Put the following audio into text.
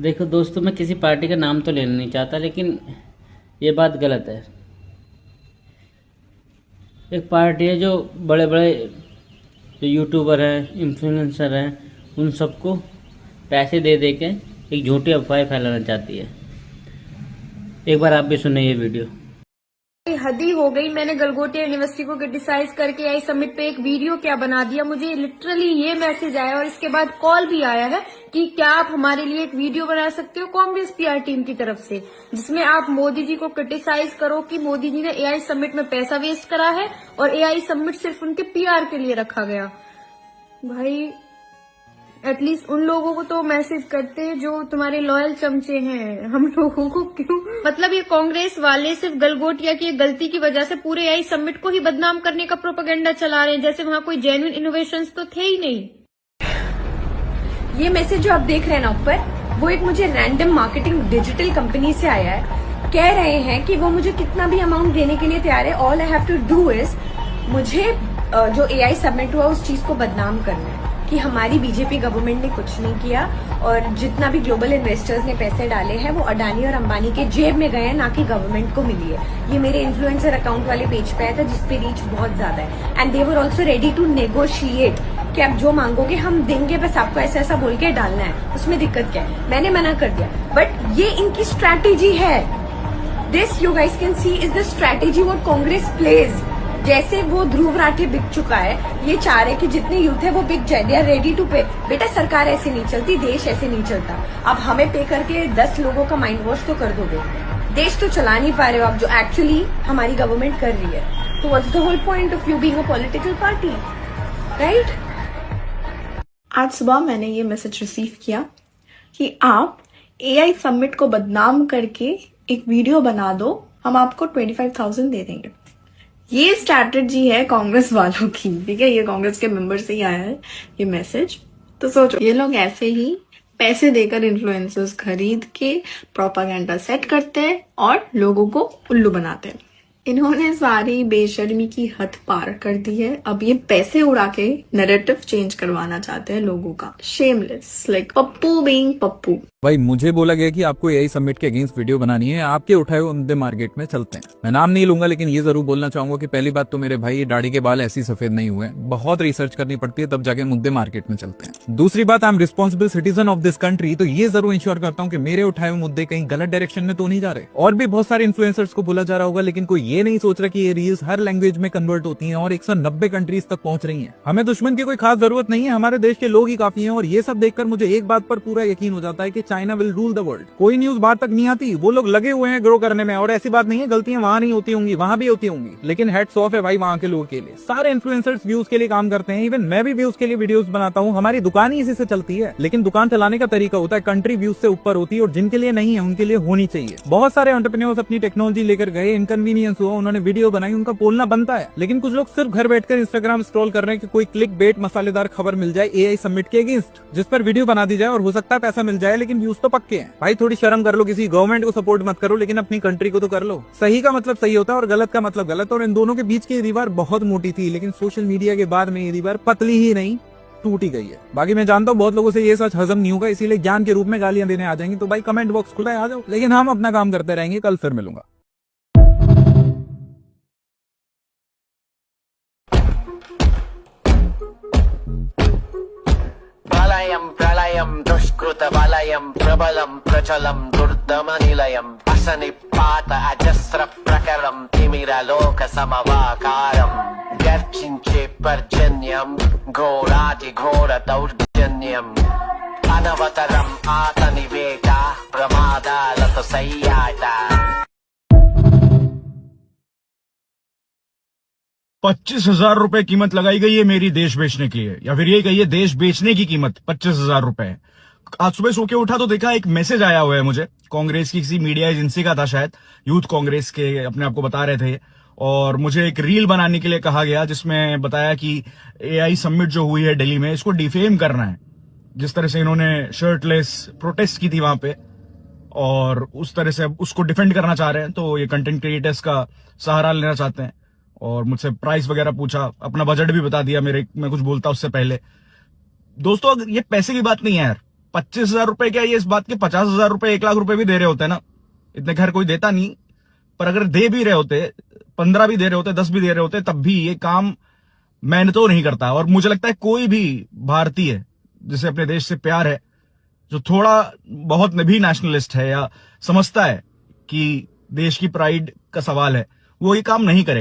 देखो दोस्तों, मैं किसी पार्टी का नाम तो लेना नहीं चाहता, लेकिन ये बात गलत है। एक पार्टी है जो बड़े बड़े जो यूट्यूबर हैं, इन्फ्लुएंसर हैं, उन सबको पैसे दे दे के एक झूठी अफवाह फैलाना चाहती है। एक बार आप भी सुने ये वीडियो। हद ही हो गई। मैंने गलगोटिया यूनिवर्सिटी को क्रिटिसाइज करके आई समिट पे एक वीडियो क्या बना दिया। मुझे लिटरली ये मैसेज आया और इसके बाद कॉल भी आया है कि क्या आप हमारे लिए एक वीडियो बना सकते हो कांग्रेस पीआर टीम की तरफ से, जिसमें आप मोदी जी को क्रिटिसाइज करो कि मोदी जी ने एआई समिट में पैसा वेस्ट करा है और एआई समिट सिर्फ उनके पीआर के लिए रखा गया। भाई एटलीस्ट उन लोगों को तो मैसेज करते हैं जो तुम्हारे लॉयल चमचे हैं, हम लोगों को क्यों? मतलब ये कांग्रेस वाले सिर्फ गलगोटिया की गलती की वजह से पूरे एआई समिट को ही बदनाम करने का प्रोपेगेंडा चला रहे हैं, जैसे वहां कोई जेन्युइन इनोवेशंस तो थे ही नहीं। ये मैसेज जो आप देख रहे हैं ना ऊपर, वो एक मुझे रैंडम मार्केटिंग डिजिटल कंपनी से आया है। कह रहे हैं कि वो मुझे कितना भी अमाउंट देने के लिए तैयार है। All I have to do is मुझे जो एआई सबमिट हुआ उस चीज को बदनाम करना है कि हमारी बीजेपी गवर्नमेंट ने कुछ नहीं किया और जितना भी ग्लोबल इन्वेस्टर्स ने पैसे डाले हैं वो अडानी और अंबानी के जेब में गए हैं, ना कि गवर्नमेंट को मिली है। ये मेरे इन्फ्लुएंसर अकाउंट वाले पेज पे आया था जिसपे रीच बहुत ज्यादा है and they were also ready to negotiate कि आप जो मांगोगे हम देंगे, बस आपको ऐसा ऐसा बोल के डालना है। उसमें दिक्कत क्या है? मैंने मना कर दिया, बट ये इनकी स्ट्रैटेजी है। This you guys can see is the strategy what Congress plays. जैसे वो ध्रुव राठे बिक चुका है, ये चाह रहे कि जितने यूथ है वो बिक जाए। दे आर रेडी टू पे। बेटा सरकार ऐसे नहीं चलती, देश ऐसे नहीं चलता। अब हमें पे करके 10 लोगों का माइंड वॉश तो कर दोगे, देश तो चला नहीं पा रहे हो आप, जो एक्चुअली हमारी गवर्नमेंट कर रही है। तो what's the whole point of you being a political party, right? आज सुबह मैंने ये मैसेज रिसीव किया कि आप एआई समिट को बदनाम करके एक वीडियो बना दो, हम आपको 25,000 दे देंगे। ये स्ट्रैटेजी है कांग्रेस वालों की, ठीक है? ये कांग्रेस के मेंबर से ही आया है ये मैसेज। तो सोचो, ये लोग ऐसे ही पैसे देकर इन्फ्लुएंसर्स खरीद के प्रोपागेंडा सेट करते हैं और लोगों को उल्लू बनाते हैं। इन्होंने सारी बेशर्मी की हद पार कर दी है। अब ये पैसे उड़ा के नैरेटिव चेंज करवाना चाहते हैं लोगों का। Shameless, like Pappu being Pappu. भाई मुझे बोला गया कि आपको एआई समिट के अगेंस्ट वीडियो बनानी है, आपके उठाए हुए मुद्दे मार्केट में चलते हैं। मैं नाम नहीं लूंगा, लेकिन ये जरूर बोलना चाहूंगा कि पहली बात तो मेरे भाई दाढ़ी के बाल ऐसी सफेद नहीं हुए, बहुत रिसर्च करनी पड़ती है तब जाके मुद्दे मार्केट में चलते हैं। दूसरी बात, I am responsible citizen of this country, तो ये जरूर इंश्योर करता हूँ कि मेरे उठाए हुए मुद्दे कहीं गलत डायरेक्शन में तो नहीं जा रहे। और भी बहुत सारे इन्फ्लुएंसर्स को बोला जा रहा होगा, लेकिन कोई ये नहीं सोच रहा कि ये रील्स हर लैंग्वेज में कन्वर्ट होती हैं और 190 कंट्रीज तक पहुंच रही हैं। हमें दुश्मन की कोई खास जरूरत नहीं है, हमारे देश के लोग ही काफी हैं। और ये सब देखकर मुझे एक बात पर पूरा यकीन हो जाता है कि China will rule the world. कोई न्यूज बाहर तक नहीं आती, वो लोग लगे हुए हैं ग्रो करने में। और ऐसी बात नहीं है गलतियां वहां नहीं होती होंगी, वहां भी होती होंगी, लेकिन हेड्स ऑफ है भाई वहां के लोगों के लिए। सारे इन्फ्लुएंसर्स व्यूज के लिए काम करते हैं, इवन मैं भी व्यूज के लिए वीडियोस बनाता हूं। हमारी दुकान ही इसी से चलती है, लेकिन दुकान चलाने का तरीका होता है, कंट्री व्यूज से ऊपर होती है और जिनके लिए नहीं है उनके लिए होनी चाहिए। बहुत सारे एंटरप्रेन्योर्स अपनी टेक्नोलॉजी लेकर गए, इनकन्वीनियंस हुआ, उन्होंने वीडियो बनाई, उनका बोलना बनता है। लेकिन कुछ लोग सिर्फ घर बैठकर इंस्टाग्राम स्क्रॉल कर रहे हैं कि कोई क्लिक बेट मसालेदार खबर मिल जाए एआई समिट के अगेंस्ट, जिस पर वीडियो बना दी जाए और हो सकता है पैसा मिल जाए, लेकिन व्यूज तो पक्के हैं। भाई थोड़ी शर्म कर लो, किसी गवर्नमेंट को सपोर्ट मत करो, लेकिन अपनी कंट्री को तो कर लो। सही का मतलब सही होता है और गलत का मतलब गलत, और इन दोनों के बीच की दीवार बहुत मोटी थी, लेकिन सोशल मीडिया के बाद में ये दीवार पतली ही नहीं टूटी गई है। बाकी मैं जानता हूँ बहुत लोगों से ये सच हजम नहीं होगा, इसीलिए ज्ञान के रूप में गालियां देने आ जाएंगे। तो भाई कमेंट बॉक्स खुला है, आ जाओ, लेकिन हम अपना काम करते रहेंगे। कल फिर मिलूंगा। प्रलयं दुष्कृतबलयं प्रबलं प्रचलं दुर्दमनिलयं असनिपात अजस्र प्रकरं तिमिरलोकसमवाकारं गर्जिंचे पर्जन्यं घोरातिघोर दौर्जन्यम् अनवतरम् आतनिवेटा प्रमादालतसय्याता। 25,000 रुपए कीमत लगाई गई है मेरी देश बेचने के लिए, या फिर ये कहिए देश बेचने की कीमत 25,000 रुपए। आज सुबह सो के उठा तो देखा एक मैसेज आया हुआ है मुझे, कांग्रेस की किसी मीडिया एजेंसी का था शायद, यूथ कांग्रेस के अपने आप को बता रहे थे, और मुझे एक रील बनाने के लिए कहा गया जिसमें बताया कि एआई समिट जो हुई है दिल्ली में, इसको डिफेम करना है। जिस तरह से इन्होंने शर्टलेस प्रोटेस्ट की थी वहां पे, और उस तरह से उसको डिफेंड करना चाह रहे हैं। तो ये कंटेंट क्रिएटर्स का सहारा लेना चाहते हैं और मुझसे प्राइस वगैरह पूछा, अपना बजट भी बता दिया मैं कुछ बोलता उससे पहले। दोस्तों अगर ये पैसे की बात नहीं है यार, 25,000 रुपए क्या, ये इस बात के 50,000 रुपए 1 लाख रुपए भी दे रहे होते ना, इतने खैर कोई देता नहीं, पर अगर दे भी रहे होते, 15 भी दे रहे होते, 10 भी दे रहे होते, तब भी ये काम मैंने तो नहीं करता। और मुझे लगता है कोई भी भारतीय जिसे अपने देश से प्यार है, जो थोड़ा बहुत भी नेशनलिस्ट है या समझता है कि देश की प्राइड का सवाल है, वो ये काम नहीं करे।